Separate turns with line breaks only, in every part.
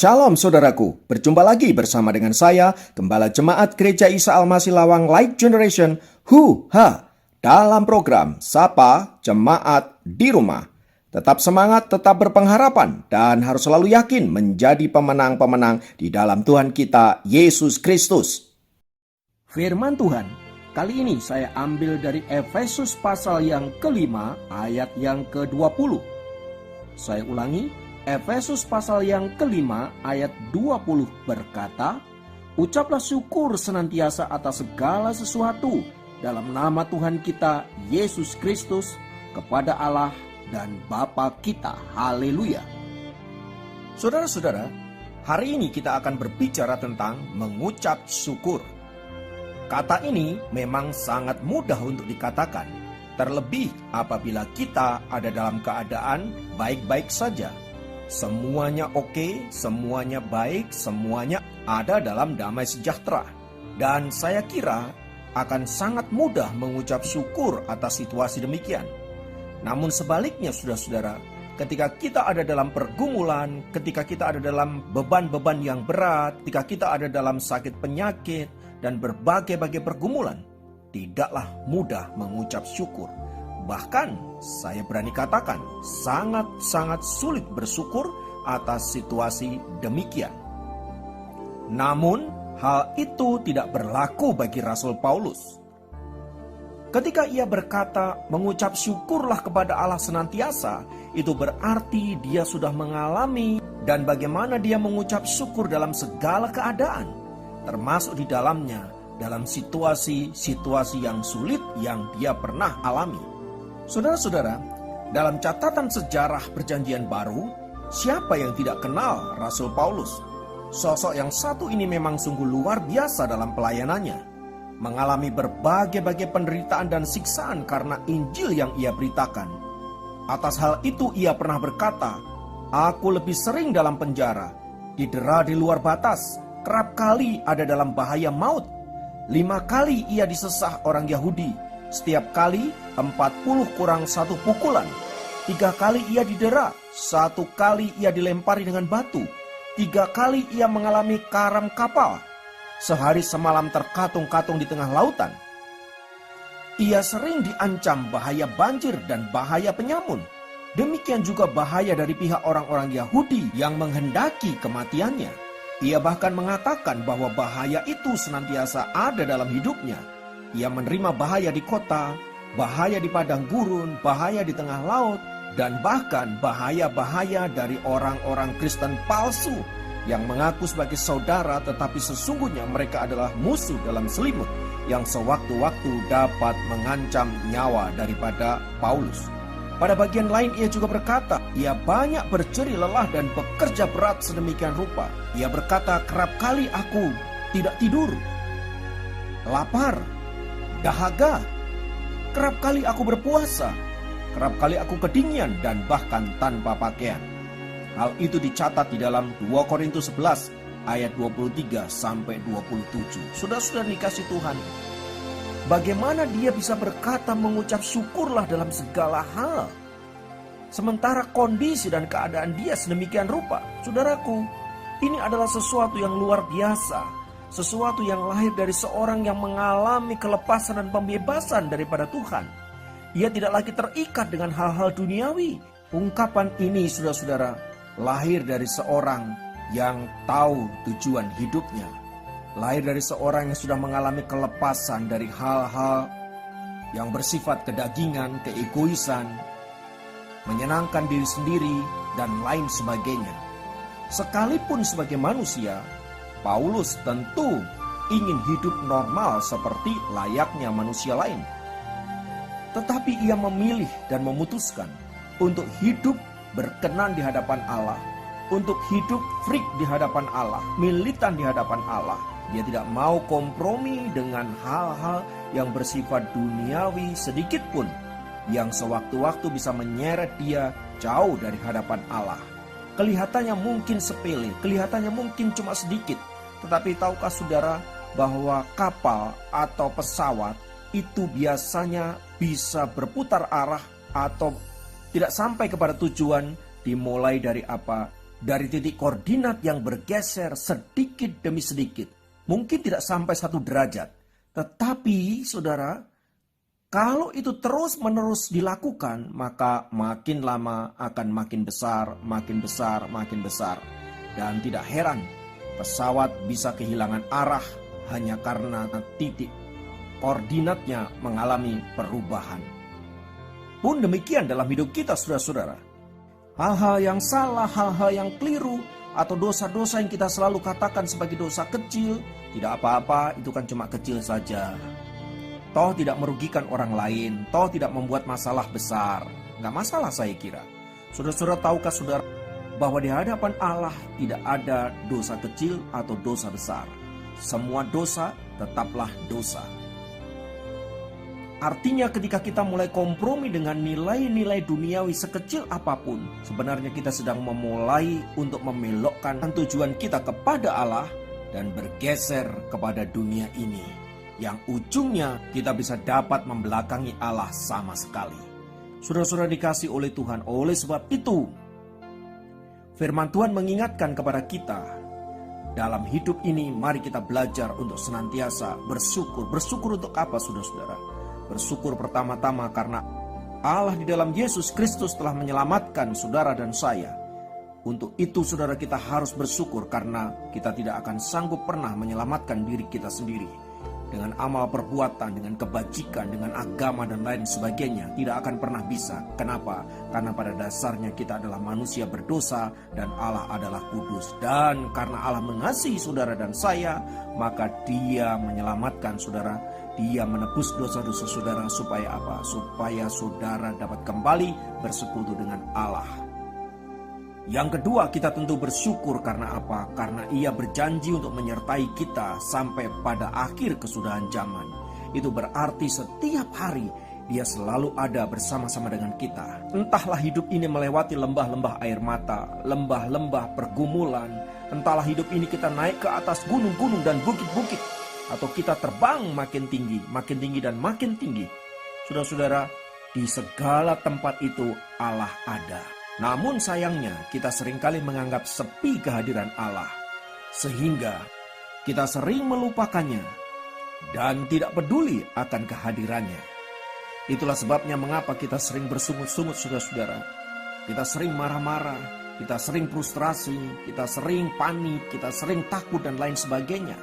Shalom saudaraku, berjumpa lagi bersama dengan saya, Gembala Jemaat Gereja Isa Al-Masih Lawang Light Generation, dalam program Sapa Jemaat di Rumah. Tetap semangat, tetap berpengharapan, dan harus selalu yakin menjadi pemenang-pemenang di dalam Tuhan kita, Yesus Kristus. Firman Tuhan, kali ini saya ambil dari Efesus pasal yang kelima, ayat yang ke-20. Saya ulangi, Efesus pasal yang kelima ayat 20 berkata, "Ucaplah syukur senantiasa atas segala sesuatu dalam nama Tuhan kita Yesus Kristus kepada Allah dan Bapa kita." Haleluya. Saudara-saudara, hari ini kita akan berbicara tentang mengucap syukur. Kata ini memang sangat mudah untuk dikatakan, terlebih apabila kita ada dalam keadaan baik-baik saja. Semuanya oke, semuanya baik, semuanya ada dalam damai sejahtera. Dan saya kira akan sangat mudah mengucap syukur atas situasi demikian. Namun sebaliknya saudara-saudara, ketika kita ada dalam pergumulan, ketika kita ada dalam beban-beban yang berat, ketika kita ada dalam sakit penyakit dan berbagai-bagai pergumulan, tidaklah mudah mengucap syukur. Bahkan saya berani katakan sangat-sangat sulit bersyukur atas situasi demikian. Namun hal itu tidak berlaku bagi Rasul Paulus. Ketika ia berkata mengucap syukurlah kepada Allah senantiasa, itu berarti dia sudah mengalami dan bagaimana dia mengucap syukur dalam segala keadaan, termasuk di dalamnya dalam situasi-situasi yang sulit yang dia pernah alami. Saudara-saudara, dalam catatan sejarah Perjanjian Baru, siapa yang tidak kenal Rasul Paulus? Sosok yang satu ini memang sungguh luar biasa dalam pelayanannya, mengalami berbagai-bagai penderitaan dan siksaan karena Injil yang ia beritakan. Atas hal itu ia pernah berkata, "Aku lebih sering dalam penjara, didera di luar batas, kerap kali ada dalam bahaya maut. 5 kali ia disesah orang Yahudi. Setiap kali 40 kurang 1 pukulan. 3 kali ia didera, 1 kali ia dilempari dengan batu. 3 kali ia mengalami karam kapal. Sehari semalam terkatung-katung di tengah lautan. Ia sering diancam bahaya banjir dan bahaya penyamun. Demikian juga bahaya dari pihak orang-orang Yahudi yang menghendaki kematiannya. Ia bahkan mengatakan bahwa bahaya itu senantiasa ada dalam hidupnya. Ia menerima bahaya di kota, bahaya di padang gurun, bahaya di tengah laut, dan bahkan bahaya-bahaya dari orang-orang Kristen palsu yang mengaku sebagai saudara tetapi sesungguhnya mereka adalah musuh dalam selimut yang sewaktu-waktu dapat mengancam nyawa daripada Paulus. Pada bagian lain ia juga berkata, ia banyak berjerih lelah dan bekerja berat sedemikian rupa. Ia berkata, kerap kali aku tidak tidur, lapar, dahaga, kerap kali aku berpuasa, kerap kali aku kedinginan dan bahkan tanpa pakaian. Hal itu dicatat di dalam 2 Korintus 11 ayat 23 sampai 27. Saudara-saudara dikasih Tuhan, bagaimana dia bisa berkata mengucap syukurlah dalam segala hal, sementara kondisi dan keadaan dia sedemikian rupa? Saudaraku, ini adalah sesuatu yang luar biasa. Sesuatu yang lahir dari seorang yang mengalami kelepasan dan pembebasan daripada Tuhan. Ia tidak lagi terikat dengan hal-hal duniawi. Ungkapan ini saudara-saudara lahir dari seorang yang tahu tujuan hidupnya. Lahir dari seorang yang sudah mengalami kelepasan dari hal-hal yang bersifat kedagingan, keegoisan, menyenangkan diri sendiri, dan lain sebagainya. Sekalipun sebagai manusia, Paulus tentu ingin hidup normal seperti layaknya manusia lain. Tetapi ia memilih dan memutuskan untuk hidup berkenan di hadapan Allah, untuk hidup freak di hadapan Allah, militan di hadapan Allah. Dia tidak mau kompromi dengan hal-hal yang bersifat duniawi sedikit pun, yang sewaktu-waktu bisa menyeret dia jauh dari hadapan Allah. Kelihatannya mungkin sepele, kelihatannya mungkin cuma sedikit. Tetapi tahukah saudara bahwa kapal atau pesawat itu biasanya bisa berputar arah atau tidak sampai kepada tujuan dimulai dari apa? dari titik koordinat yang bergeser sedikit demi sedikit. Mungkin tidak sampai 1 derajat. Tetapi saudara, kalau itu terus-menerus dilakukan, maka makin lama akan makin besar, makin besar, makin besar. Dan tidak heran, pesawat bisa kehilangan arah hanya karena titik koordinatnya mengalami perubahan. Pun demikian dalam hidup kita, saudara-saudara. Hal-hal yang salah, hal-hal yang keliru, atau dosa-dosa yang kita selalu katakan sebagai dosa kecil, tidak apa-apa, itu kan cuma kecil saja. Toh tidak merugikan orang lain, toh tidak membuat masalah besar. Nggak masalah saya kira. Saudara-saudara, tahukah saudara bahwa di hadapan Allah tidak ada dosa kecil atau dosa besar. Semua dosa tetaplah dosa. Artinya ketika kita mulai kompromi dengan nilai-nilai duniawi sekecil apapun, sebenarnya kita sedang memulai untuk membelokkan tujuan kita kepada Allah dan bergeser kepada dunia ini. Yang ujungnya kita bisa dapat membelakangi Allah sama sekali. Saudara-saudara dikasih oleh Tuhan, oleh sebab itu firman Tuhan mengingatkan kepada kita, dalam hidup ini mari kita belajar untuk senantiasa bersyukur. Bersyukur untuk apa, saudara-saudara? Bersyukur pertama-tama karena Allah di dalam Yesus Kristus telah menyelamatkan saudara dan saya. Untuk itu saudara, kita harus bersyukur karena kita tidak akan sanggup pernah menyelamatkan diri kita sendiri. Dengan amal perbuatan, dengan kebajikan, dengan agama dan lain sebagainya, tidak akan pernah bisa. Kenapa? Karena pada dasarnya kita adalah manusia berdosa dan Allah adalah kudus. Dan karena Allah mengasihi saudara dan saya, maka Dia menyelamatkan saudara. Dia menebus dosa-dosa saudara supaya apa? Supaya saudara dapat kembali bersekutu dengan Allah. Yang kedua, kita tentu bersyukur karena apa? Karena Ia berjanji untuk menyertai kita sampai pada akhir kesudahan zaman. Itu berarti setiap hari Dia selalu ada bersama-sama dengan kita. Entahlah hidup ini melewati lembah-lembah air mata, lembah-lembah pergumulan. Entahlah hidup ini kita naik ke atas gunung-gunung dan bukit-bukit, atau kita terbang makin tinggi dan makin tinggi. Saudara-saudara, di segala tempat itu Allah ada. Namun sayangnya kita seringkali menganggap sepi kehadiran Allah, sehingga kita sering melupakannya dan tidak peduli akan kehadirannya. Itulah sebabnya mengapa kita sering bersungut-sungut, saudara-saudara. Kita sering marah-marah, kita sering frustrasi, kita sering panik, kita sering takut dan lain sebagainya.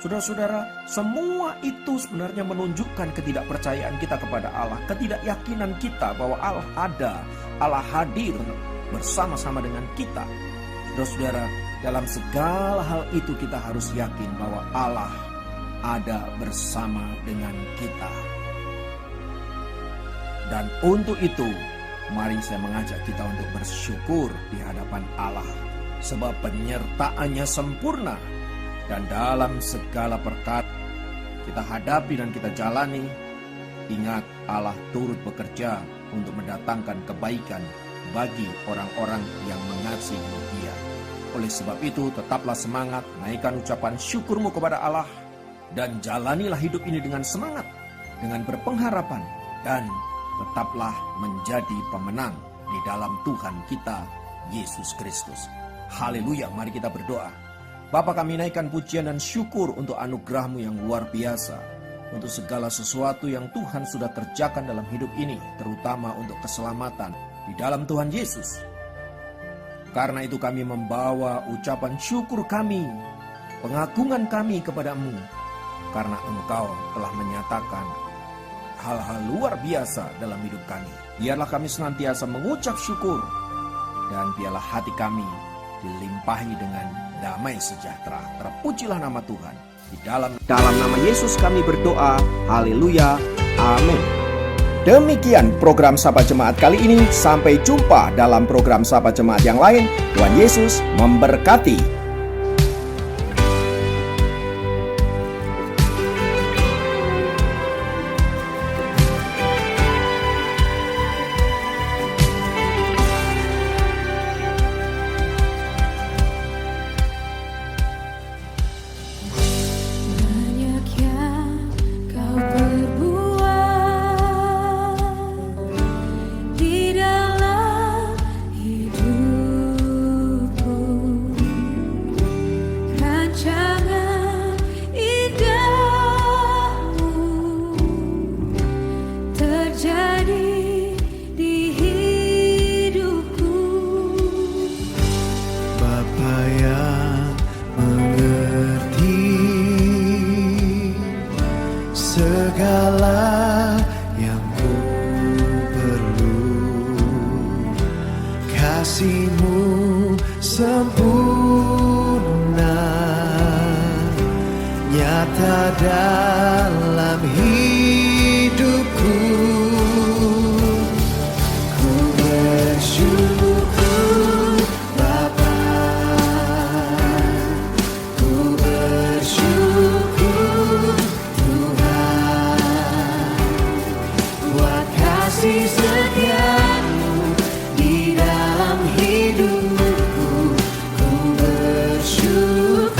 Saudara-saudara, semua itu sebenarnya menunjukkan ketidakpercayaan kita kepada Allah, ketidakyakinan kita bahwa Allah ada, Allah hadir bersama-sama dengan kita. Saudara-saudara, dalam segala hal itu kita harus yakin bahwa Allah ada bersama dengan kita. Dan untuk itu, mari saya mengajak kita untuk bersyukur di hadapan Allah, sebab penyertaannya sempurna. Dan dalam segala perkara kita hadapi dan kita jalani, ingat Allah turut bekerja untuk mendatangkan kebaikan bagi orang-orang yang mengasihi Dia. Oleh sebab itu tetaplah semangat, naikkan ucapan syukurmu kepada Allah, dan jalanilah hidup ini dengan semangat, dengan berpengharapan, dan tetaplah menjadi pemenang di dalam Tuhan kita Yesus Kristus. Haleluya, mari kita berdoa. Bapa, kami naikkan pujian dan syukur untuk anugerah-Mu yang luar biasa, untuk segala sesuatu yang Tuhan sudah kerjakan dalam hidup ini, terutama untuk keselamatan di dalam Tuhan Yesus. Karena itu kami membawa ucapan syukur kami, pengagungan kami kepada-Mu, karena Engkau telah menyatakan hal-hal luar biasa dalam hidup kami. Biarlah kami senantiasa mengucap syukur, dan biarlah hati kami dilimpahi dengan damai sejahtera. Terpujilah nama Tuhan. Di dalam nama Yesus kami berdoa. Haleluya. Amin. Demikian program Sapa Jemaat kali ini. Sampai jumpa dalam program Sapa Jemaat yang lain. Tuhan Yesus memberkati.
Di dalam hidupku kasih-Mu sempurna, nyata dalam hidupku. Ku bersyukur Bapa, ku bersyukur Tuhan, buat kasih setia-Mu di dalam hidupku. Ku bersyukur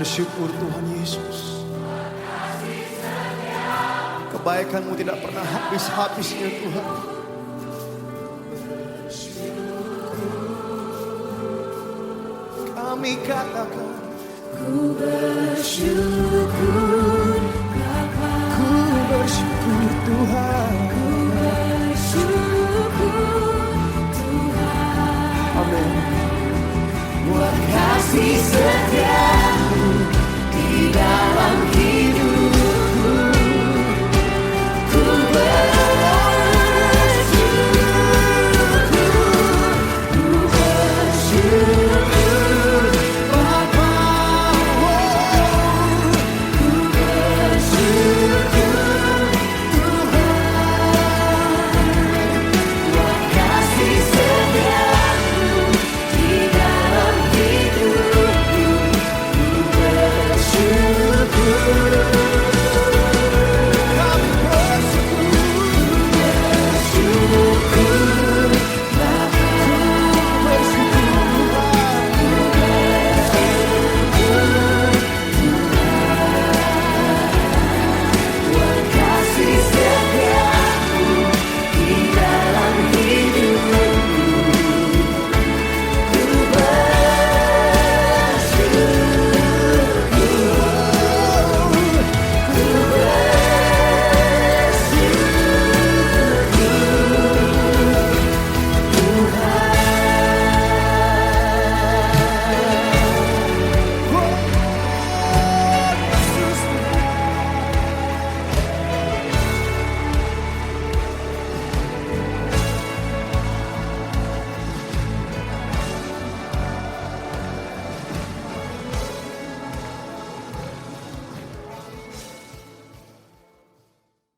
bersyukur Tuhan Yesus. Kebaikan-Mu tidak pernah habis-habisnya Tuhan. Kami katakan
Ku bersyukur.